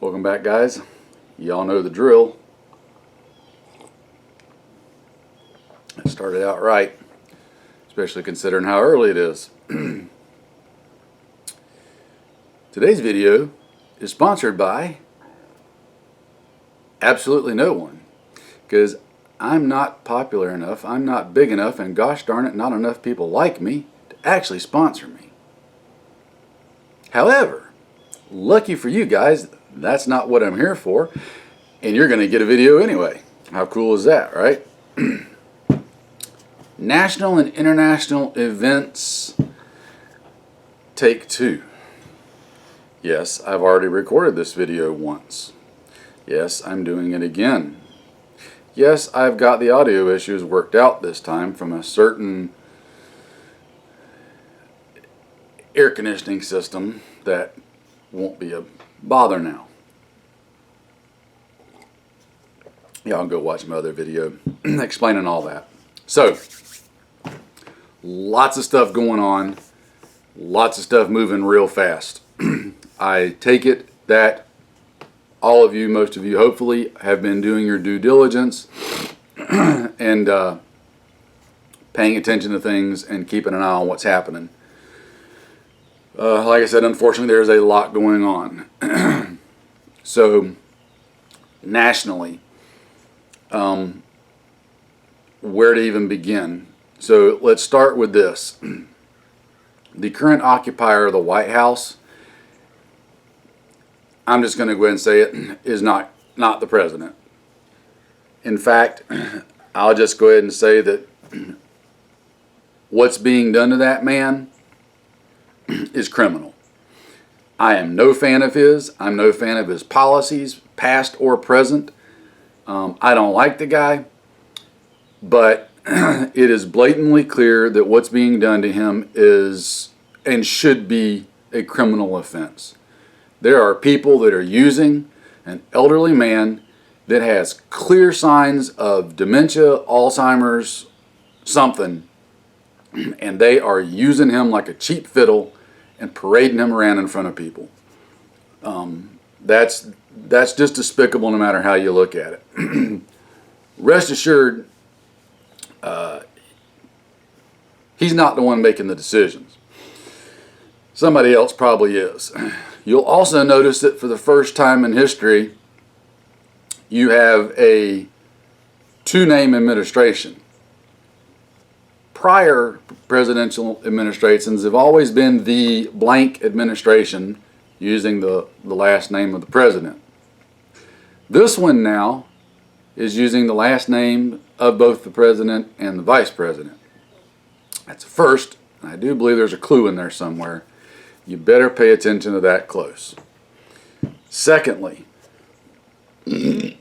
Welcome back, guys. Y'all know the drill. It started out right, especially considering how early it is. Today's video is sponsored by absolutely no one, because I'm not popular enough, I'm not big enough, and gosh darn it, not enough people like me to actually sponsor me. However, lucky for you guys, that's not what I'm here for, and you're going to get a video anyway. How cool is that, right? National and international events, take 2. Yes, I've already recorded this video once. Yes, I'm doing it again. Yes, I've got the audio issues worked out this time from a certain air conditioning system that won't be a bother now. Yeah, I'll go watch my other video explaining all that. So, lots of stuff going on, lots of stuff moving real fast. I take it that all of you, most of you hopefully, have been doing your due diligence and paying attention to things and keeping an eye on what's happening. Like I said, unfortunately, there's a lot going on. So, nationally, where to even begin? So, let's start with this. The current occupier of the White House, I'm just going to go ahead and say it, is not the president. In fact, I'll just go ahead and say that what's being done to that man is criminal. I am no fan of his. I'm no fan of his policies, past or present. I don't like the guy, but it is blatantly clear that what's being done to him is and should be a criminal offense. There are people that are using an elderly man that has clear signs of dementia, Alzheimer's, something, and they are using him like a cheap fiddle and parading him around in front of people. That's just despicable no matter how you look at it. Rest assured, he's not the one making the decisions. Somebody else probably is. You'll also notice that for the first time in history, you have a 2-name administration. Prior presidential administrations have always been the blank administration, using the last name of the president. This one now is using the last name of both the president and the vice president. That's a first. I do believe there's a clue in there somewhere. You better pay attention to that close. Secondly,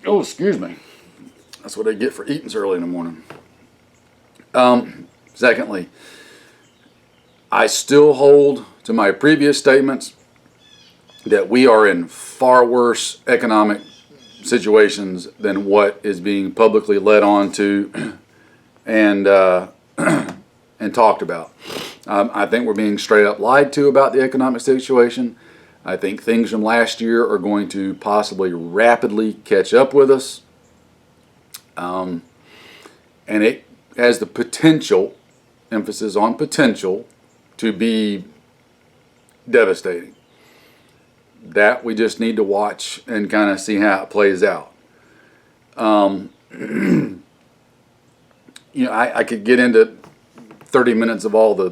oh, excuse me. That's what I get for eating so early in the morning. Secondly, I still hold to my previous statements that we are in far worse economic situations than what is being publicly led on to and talked about. I think we're being straight up lied to about the economic situation. I think things from last year are going to possibly rapidly catch up with us. And it has the potential, emphasis on potential, to be devastating. That we just need to watch and kind of see how it plays out. I could get into 30 minutes of all the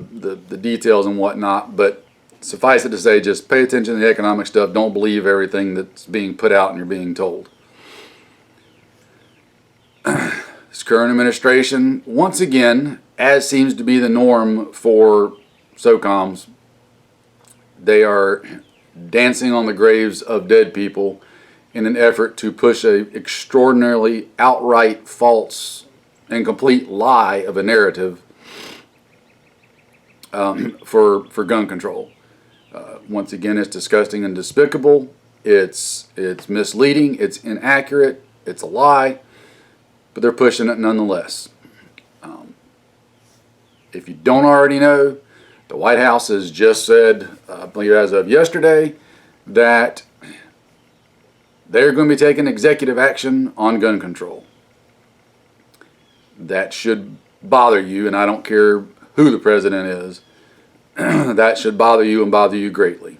details and whatnot, but suffice it to say, just pay attention to the economic stuff. Don't believe everything that's being put out and you're being told. This current administration, once again, as seems to be the norm for SOCOMs, they are dancing on the graves of dead people in an effort to push an extraordinarily outright false and complete lie of a narrative for gun control. Once again, it's disgusting and despicable. It's misleading. It's inaccurate. It's a lie. But they're pushing it nonetheless. If you don't already know, the White House has just said, I believe as of yesterday, that they're going to be taking executive action on gun control. That should bother you, and I don't care who the president is. That should bother you and bother you greatly.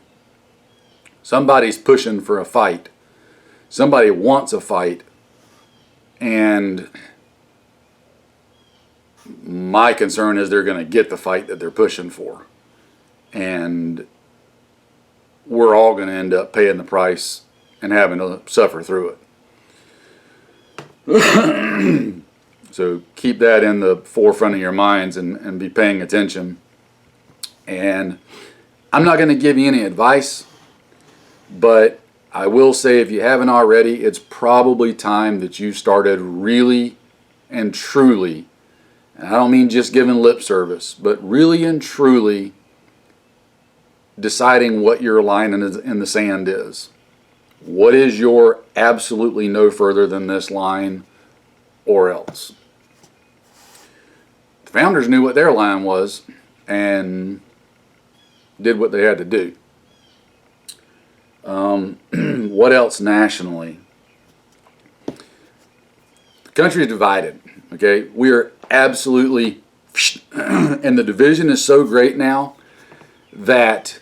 Somebody's pushing for a fight. Somebody wants a fight, and my concern is they're going to get the fight that they're pushing for. And we're all going to end up paying the price and having to suffer through it. So keep that in the forefront of your minds and be paying attention. And I'm not going to give you any advice, but I will say, if you haven't already, it's probably time that you started really and truly, and I don't mean just giving lip service, but really and truly deciding what your line in the sand is. What is your absolutely no further than this line or else? The founders knew what their line was and did what they had to do. What else nationally? The country is divided. Okay, we are absolutely, and the division is so great now that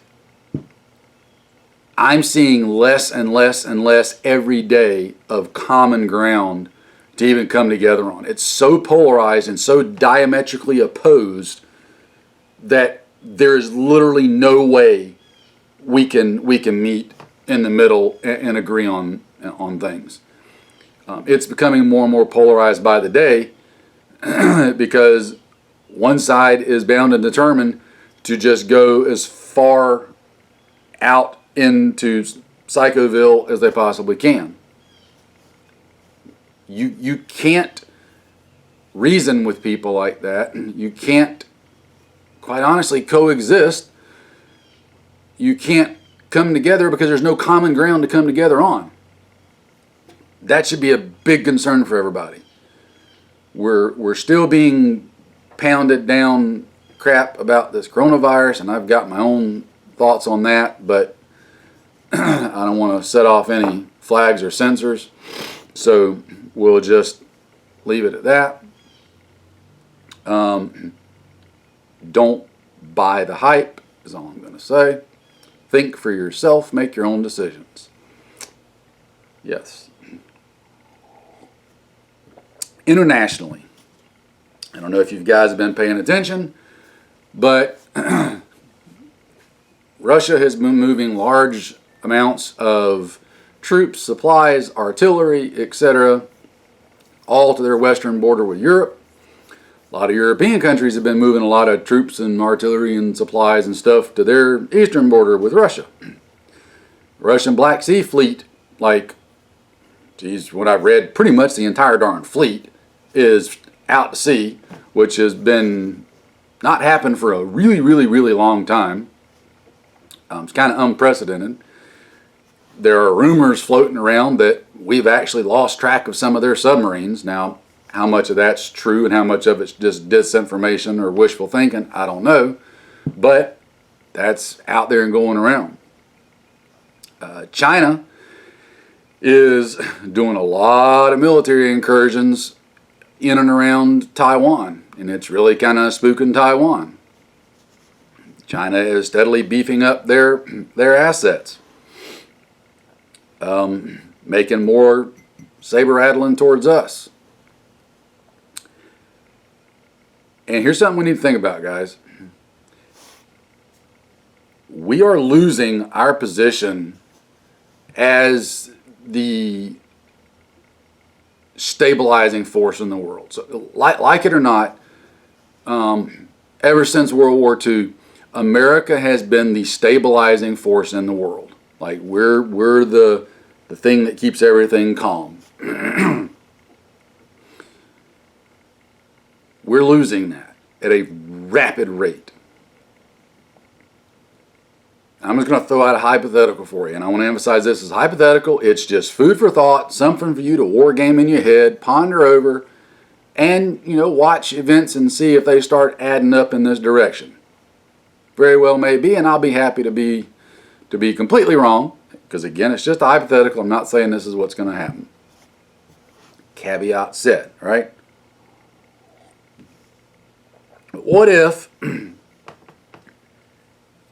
I'm seeing less and less and less every day of common ground to even come together on. It's so polarized and so diametrically opposed that there's literally no way we can meet in the middle and agree on things. It's becoming more and more polarized by the day because one side is bound and determined to just go as far out into Psychoville as they possibly can. You can't reason with people like that. You can't, quite honestly, coexist. You can't come together because there's no common ground to come together on. That should be a big concern for everybody. We're still being pounded down crap about this coronavirus, and I've got my own thoughts on that, but I don't want to set off any flags or sensors, so we'll just leave it at that. Don't buy the hype, is all I'm going to say. Think for yourself, make your own decisions. Yes. Internationally, I don't know if you guys have been paying attention, but Russia has been moving large amounts of troops, supplies, artillery, etc., all to their western border with Europe. A lot of European countries have been moving a lot of troops and artillery and supplies and stuff to their eastern border with Russia. Russian Black Sea Fleet, like, geez, what I've read, pretty much the entire darn fleet is out to sea, which has been not happened for a really, really, really long time. It's kind of unprecedented. There are rumors floating around that we've actually lost track of some of their submarines. Now, how much of that's true and how much of it's just disinformation or wishful thinking, I don't know. But that's out there and going around. China is doing a lot of military incursions in and around Taiwan, and it's really kind of spooking Taiwan. China is steadily beefing up their assets, making more saber-rattling towards us. And here's something we need to think about, guys. We are losing our position as the stabilizing force in the world. So, like it or not, ever since World War II, America has been the stabilizing force in the world. Like, we're the thing that keeps everything calm. We're losing that at a rapid rate. I'm just going to throw out a hypothetical for you, and I want to emphasize this is hypothetical. It's just food for thought, something for you to war game in your head, ponder over, and, watch events and see if they start adding up in this direction. Very well may be, and I'll be happy to be completely wrong, because again, it's just a hypothetical. I'm not saying this is what's going to happen. Caveat said, right? But what if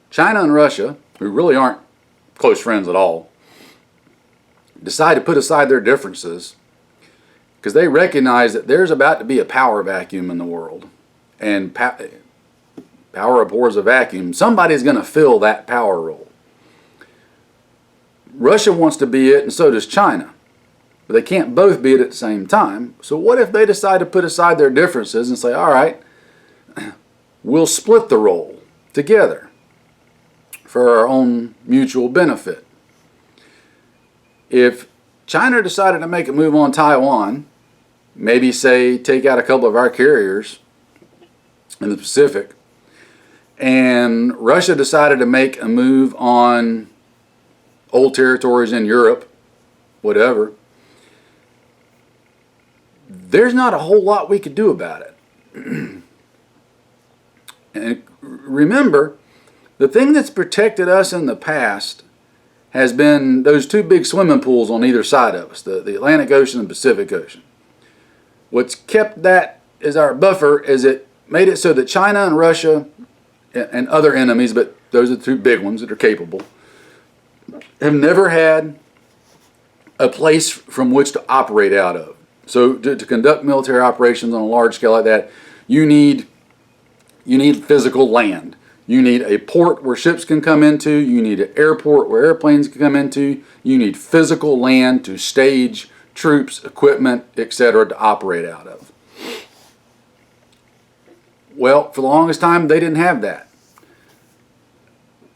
China and Russia, who really aren't close friends at all, decide to put aside their differences because they recognize that there's about to be a power vacuum in the world, and power abhors a vacuum. Somebody's going to fill that power role. Russia wants to be it, and so does China. But they can't both be it at the same time. So what if they decide to put aside their differences and say, all right, we'll split the role together for our own mutual benefit? If China decided to make a move on Taiwan, maybe say take out a couple of our carriers in the Pacific, and Russia decided to make a move on old territories in Europe, whatever, there's not a whole lot we could do about it. And remember, the thing that's protected us in the past has been those two big swimming pools on either side of us, the Atlantic Ocean and Pacific Ocean. What's kept that as our buffer is it made it so that China and Russia and other enemies, but those are the two big ones that are capable, have never had a place from which to operate out of. So to conduct military operations on a large scale like that, you need physical land. You need a port where ships can come into. You need an airport where airplanes can come into. You need physical land to stage troops, equipment, etc. to operate out of. Well, for the longest time, they didn't have that.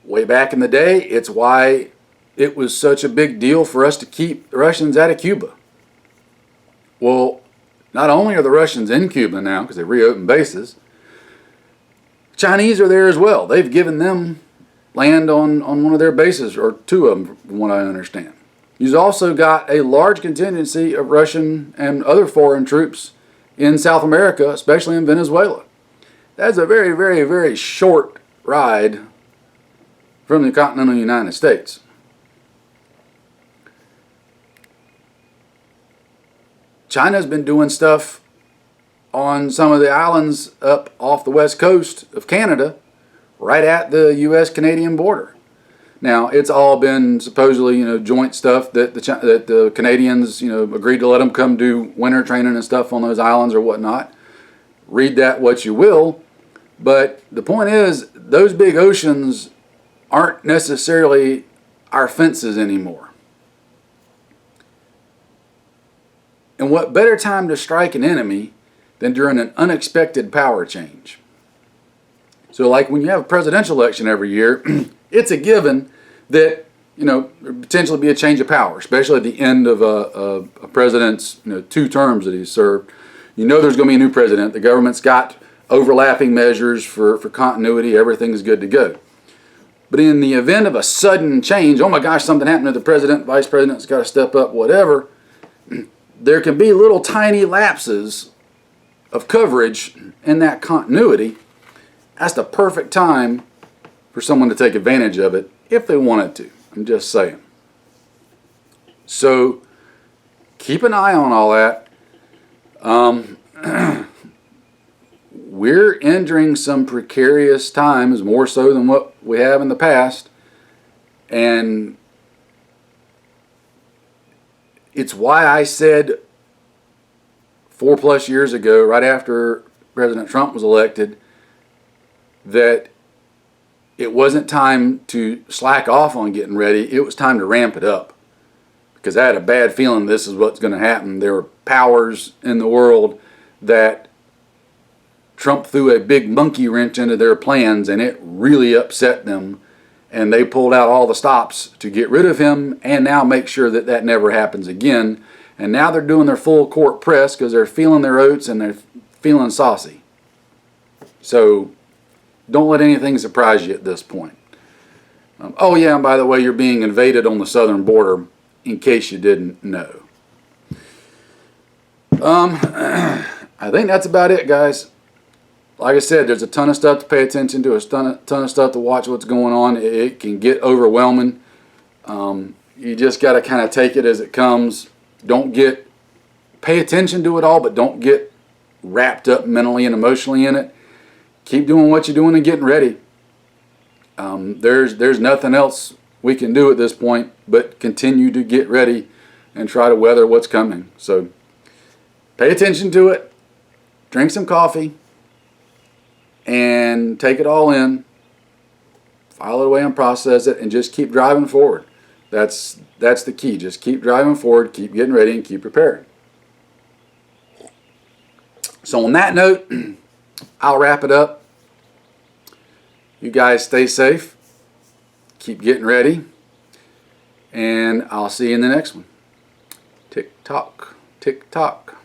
Way back in the day, it's why it was such a big deal for us to keep the Russians out of Cuba. Well, not only are the Russians in Cuba now because they reopened bases, Chinese are there as well. They've given them land on one of their bases, or two of them, from what I understand. You've also got a large contingency of Russian and other foreign troops in South America, especially in Venezuela. That's a very, very, very short ride from the continental United States. China's been doing stuff on some of the islands up off the west coast of Canada, right at the U.S.-Canadian border. Now, it's all been supposedly, joint stuff that the Canadians, agreed to let them come do winter training and stuff on those islands or whatnot. Read that what you will, but the point is, those big oceans aren't necessarily our fences anymore. And what better time to strike an enemy than during an unexpected power change? So like when you have a presidential election every year, it's a given that, potentially be a change of power, especially at the end of a president's, 2 terms that he's served. There's going to be a new president. The government's got overlapping measures for continuity. Everything's good to go. But in the event of a sudden change, oh my gosh, something happened to the president, vice president's got to step up, whatever, there can be little tiny lapses of coverage in that continuity. That's the perfect time for someone to take advantage of it if they wanted to. I'm just saying. So keep an eye on all that. We're entering some precarious times, more so than what we have in the past. And it's why I said 4+ years ago, right after President Trump was elected, that it wasn't time to slack off on getting ready. It was time to ramp it up. Because I had a bad feeling this is what's going to happen. There were powers in the world that Trump threw a big monkey wrench into their plans, and it really upset them. And they pulled out all the stops to get rid of him and now make sure that that never happens again. And now they're doing their full court press because they're feeling their oats and they're feeling saucy. So don't let anything surprise you at this point. Oh yeah, and by the way, you're being invaded on the southern border, in case you didn't know. I think that's about it, guys. Like I said, there's a ton of stuff to pay attention to, a ton of stuff to watch what's going on. It can get overwhelming. you just got to kind of take it as it comes. Pay attention to it all, but don't get wrapped up mentally and emotionally in it. Keep doing what you're doing and getting ready. There's nothing else we can do at this point but continue to get ready and try to weather what's coming. So pay attention to it, drink some coffee, and take it all in, file it away and process it, and just keep driving forward. That's the key. Just keep driving forward, keep getting ready, and keep prepared. So on that note, I'll wrap it up. You guys stay safe, keep getting ready, and I'll see you in the next one. Tick tock, tick tock.